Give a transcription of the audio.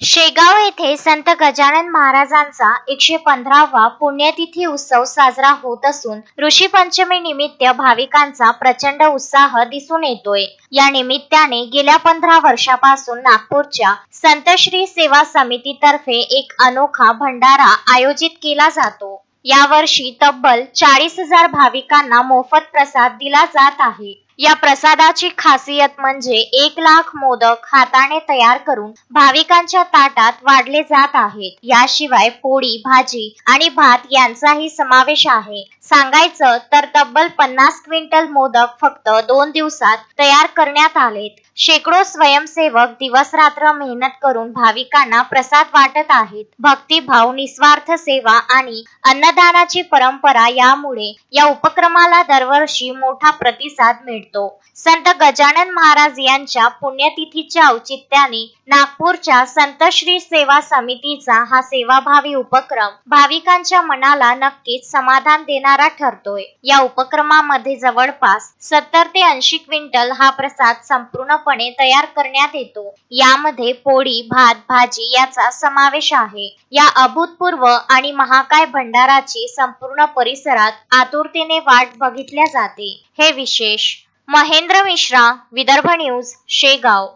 शेगाव येथे संत गजानन महाराजांचा 115वा पुण्यतिथी उत्सव साजरा होत असून ऋषी पंचमी निमित्त भाविकांचा प्रचंड उत्साह दिसून येतोय। या निमित्ताने गेल्या 15 वर्षापासून नागपूरच्या संत श्री सेवा समितीतर्फे एक अनोखा भंडारा आयोजित केला जातो। यावर्षी तब्बल 40,000 भाविकांना मोफत प्रसाद दिला जात आहे। या प्रसादाची खासियत म्हणजे 1 लाख मोदक हाताने तयार करून भाविकांच्या ताटात वाढले जात आहेत। याशिवाय पोळी, भाजी आणि भात यांचाही समावेश आहे। सांगायचं तर तब्बल 50 क्विंटल मोदक फक्त 2 दिवसात तयार करण्यात आलेत। शेकडो स्वयंसेवक दिवस रात्र मेहनत करून भाविकांना प्रसाद वाटत आहेत। भक्तिभाव, निस्वार्थ सेवा आणि अन्नदानाची परंपरा यामुळे या उपक्रमाला दरवर्षी मोठा प्रतिसाद मिळतो। संत गजानन महाराज यांच्या पुण्यतिथीच्या औचित्याने नागपूरच्या संत श्री सेवा समितीचा हा सेवाभावी उपक्रम भाविकांच्या मनाला नक्कीच समाधान देणारा ठरतोय। या उपक्रमामध्ये जवळपास 70 ते 80 क्विंटल हा प्रसाद संपूर्णपणे तयार करण्यात येतो। यामध्ये पोळी, भात, भाजी याचा समावेश आहे। या अभूतपूर्व आणि महाकाय भंडाराची संपूर्ण परिसरात आतुरतेने वाट बघितल्या जाते। हे विशेष। महेंद्र मिश्रा, विदर्भ न्यूज, शेगाव।